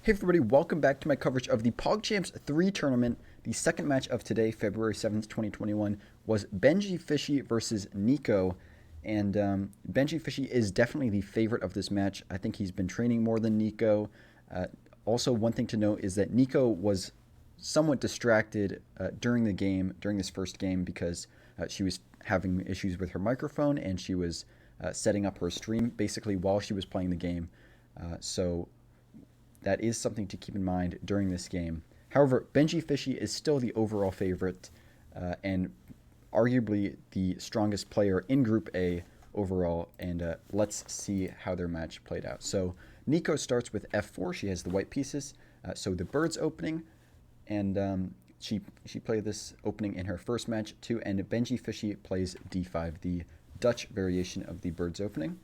Hey everybody, welcome back to my coverage of the PogChamps 3 tournament. The second match of today, February 7th, 2021, was BenjyFishy versus Neeko. And BenjyFishy is definitely the favorite of this match. I think he's been training more than Neeko. Also, one thing to note is that Neeko was somewhat distracted during the game, during this first game, because she was having issues with her microphone and she was setting up her stream basically while she was playing the game. So that is something to keep in mind during this game. However, BenjyFishy is still the overall favorite and arguably the strongest player in Group A overall. And let's see how their match played out. So Neeko starts with F4. She has the white pieces. So the bird's opening, and she played this opening in her first match too. And BenjyFishy plays D5, the Dutch variation of the bird's opening.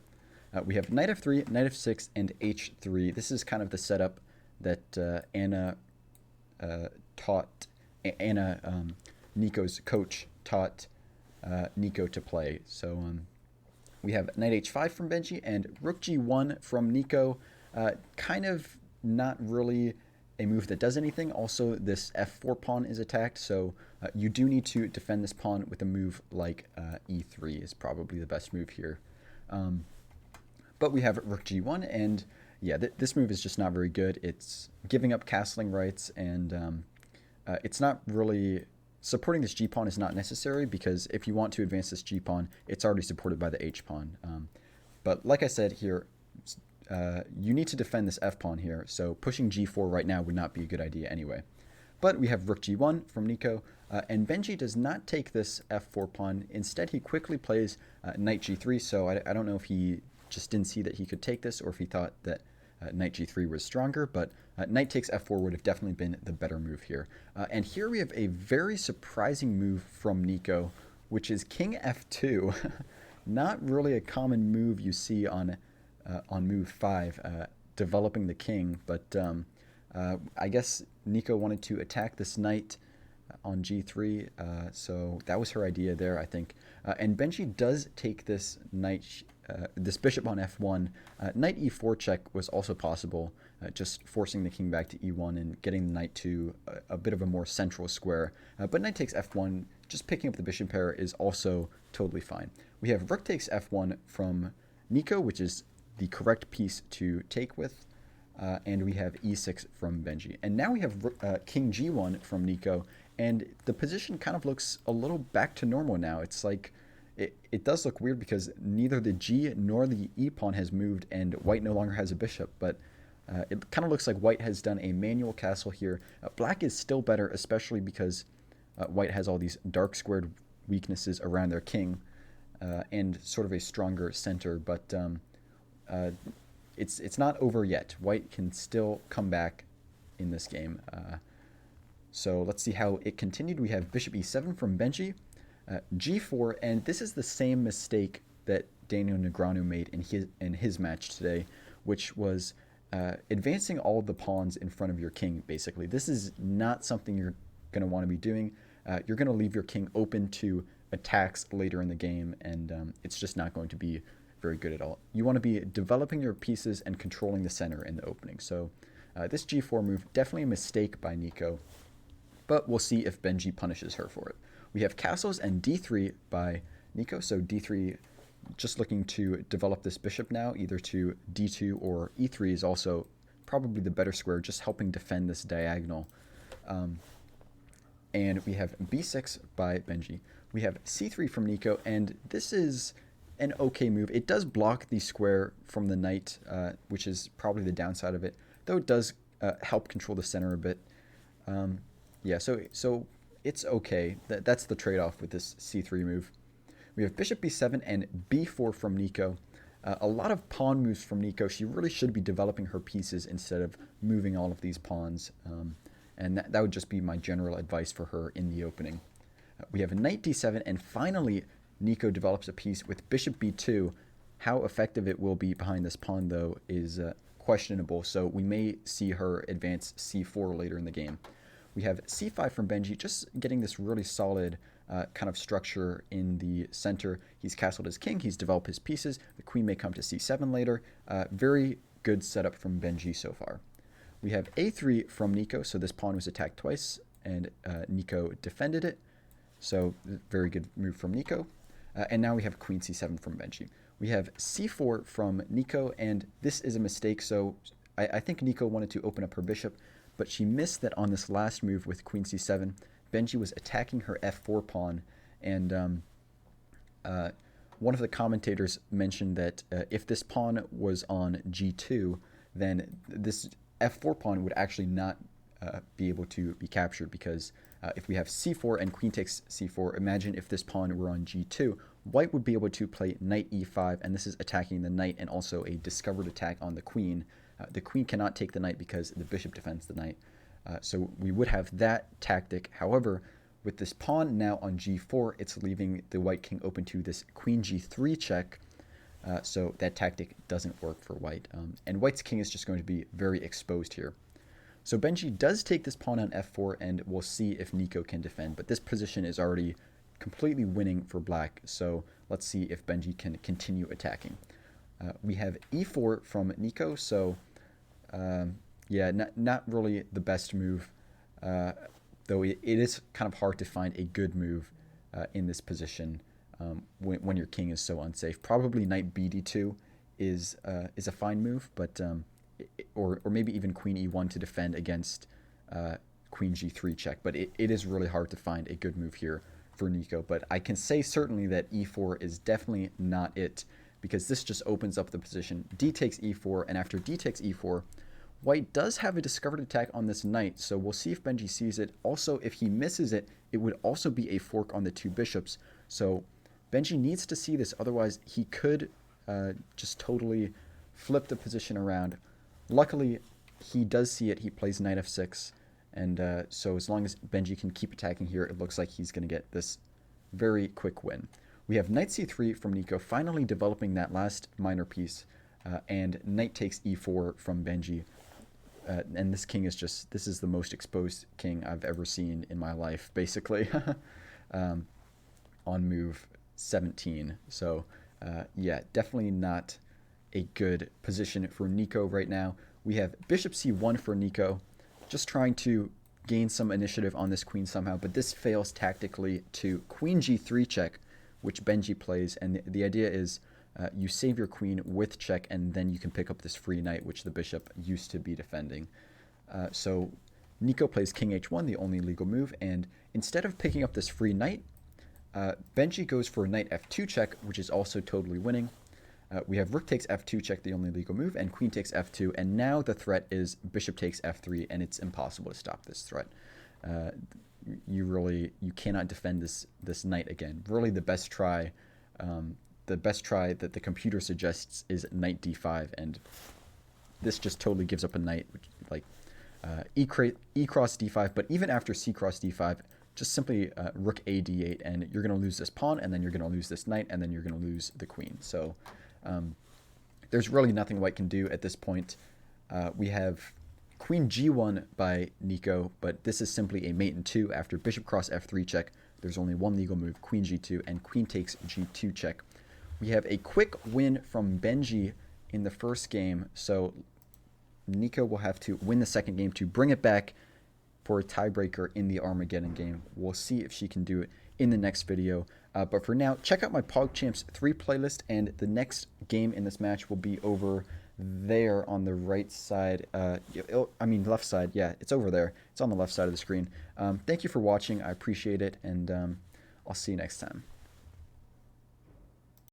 We have knight f3, knight f6, and h3. This is kind of the setup that Anna taught, Neeko's coach, taught Neeko to play. So we have knight h5 from Benji and rook g1 from Neeko. Kind of not really a move that does anything. Also, this f4 pawn is attacked, so you do need to defend this pawn with a move like e3 is probably the best move here. But we have rook g1, and yeah, this move is just not very good. It's giving up castling rights, and it's not really... Supporting this g-pawn is not necessary, because if you want to advance this g-pawn, it's already supported by the h-pawn. But like I said here, you need to defend this f-pawn here, so pushing g4 right now would not be a good idea anyway. But we have rook g1 from Neeko, and Benji does not take this f4 pawn. Instead, he quickly plays knight g3, so I don't know if he just didn't see that he could take this, or if he thought that knight g3 was stronger, but knight takes f4 would have definitely been the better move here. And here we have a very surprising move from Neeko, which is king f2. Not really a common move you see on move 5, developing the king, but I guess Neeko wanted to attack this knight on g3, so that was her idea there, I think. And Benji does take this knight, this bishop on f1. Knight e4 check was also possible, just forcing the king back to e1 and getting the knight to a bit of a more central square. But knight takes f1, just picking up the bishop pair is also totally fine. We have rook takes f1 from Neeko, which is the correct piece to take with. And we have e6 from Benji. And now we have king g1 from Neeko, and the position kind of looks a little back to normal now. It's like, it does look weird because neither the g nor the e pawn has moved, and white no longer has a bishop, but it kind of looks like white has done a manual castle here. Black is still better, especially because white has all these dark squared weaknesses around their king, and sort of a stronger center, but it's not over yet. White can still come back in this game. So let's see how it continued. We have bishop e7 from Benji, g4, and this is the same mistake that Daniel Negreanu made in his match today, which was advancing all of the pawns in front of your king, basically. This is not something you're going to want to be doing. You're going to leave your king open to attacks later in the game, and it's just not going to be very good at all. You want to be developing your pieces and controlling the center in the opening. So this g4 move, definitely a mistake by Neeko, but we'll see if Benji punishes her for it. We have castles and d3 by Neeko, so d3 just looking to develop this bishop now, either to d2 or e3 is also probably the better square, just helping defend this diagonal. And we have b6 by Benji. We have c3 from Neeko, and this is an okay move. It does block the square from the knight, which is probably the downside of it, though it does help control the center a bit. Yeah, so it's okay. That's the trade-off with this c3 move. We have bishop b7 and b4 from Neeko. A lot of pawn moves from Neeko. She really should be developing her pieces instead of moving all of these pawns. And that would just be my general advice for her in the opening. We have knight d7, and finally Neeko develops a piece with bishop b2. How effective it will be behind this pawn, though, is questionable, so we may see her advance c4 later in the game. We have c5 from Benji, just getting this really solid kind of structure in the center. He's castled his king, he's developed his pieces. The queen may come to c7 later. Very good setup from Benji so far. We have a3 from Neeko, so this pawn was attacked twice, and Neeko defended it. So very good move from Neeko. And now we have queen c7 from Benji. We have c4 from Neeko, and this is a mistake. So I think Neeko wanted to open up her bishop, but she missed that on this last move with queen c7. Benji was attacking her f4 pawn, and one of the commentators mentioned that if this pawn was on g2, then this f4 pawn would actually not be able to be captured, because if we have c4 and queen takes c4, imagine if this pawn were on g2, white would be able to play knight e5, and this is attacking the knight and also a discovered attack on the queen. The queen cannot take the knight because the bishop defends the knight. So we would have that tactic. However, with this pawn now on g4, it's leaving the white king open to this queen g3 check. So that tactic doesn't work for white. And white's king is just going to be very exposed here. So Benji does take this pawn on f4, and we'll see if Neeko can defend. But this position is already completely winning for black. So let's see if Benji can continue attacking. We have e4 from Neeko. So yeah, not really the best move. Though it is kind of hard to find a good move in this position when your king is so unsafe. Probably knight bd2 is a fine move, but or maybe even queen e1 to defend against queen g3 check. But it is really hard to find a good move here for Neeko. But I can say certainly that e4 is definitely not it, because this just opens up the position. D takes e4, and after d takes e4, white does have a discovered attack on this knight, so we'll see if Benji sees it. Also, if he misses it, it would also be a fork on the two bishops. So Benji needs to see this, otherwise he could just totally flip the position around. Luckily, he does see it. He plays knight f6, and so as long as Benji can keep attacking here, it looks like he's going to get this very quick win. We have knight c3 from Neeko, finally developing that last minor piece, and knight takes e4 from Benji. And this king is just, this is the most exposed king I've ever seen in my life, basically, on move 17. So, yeah, definitely not a good position for Neeko right now. We have bishop c1 for Neeko, just trying to gain some initiative on this queen somehow, but this fails tactically to queen g3 check, which Benji plays, and the idea is you save your queen with check, and then you can pick up this free knight, which the bishop used to be defending. So Neeko plays king h1, the only legal move, and instead of picking up this free knight, Benji goes for knight f2 check, which is also totally winning. We have rook takes f2 check, the only legal move, and queen takes f2, and now the threat is bishop takes f3, and it's impossible to stop this threat. You cannot defend this knight again. Really, the best try that the computer suggests is knight d5, and this just totally gives up a knight, like e cross d5. But even after c cross d5, just simply rook a d8, and you're going to lose this pawn, and then you're going to lose this knight, and then you're going to lose the queen. So there's really nothing white can do at this point. We have queen g1 by Neeko, but this is simply a mate in 2 after bishop cross f3 check. There's only one legal move, queen g2, and queen takes g2 check. We have a quick win from Benji in the first game, so Neeko will have to win the second game to bring it back for a tiebreaker in the Armageddon game. We'll see if she can do it in the next video. But for now, check out my PogChamps 3 playlist, and the next game in this match will be over there on the right side. Left side. Yeah, it's over there. It's on the left side of the screen. Thank you for watching. I appreciate it, and I'll see you next time.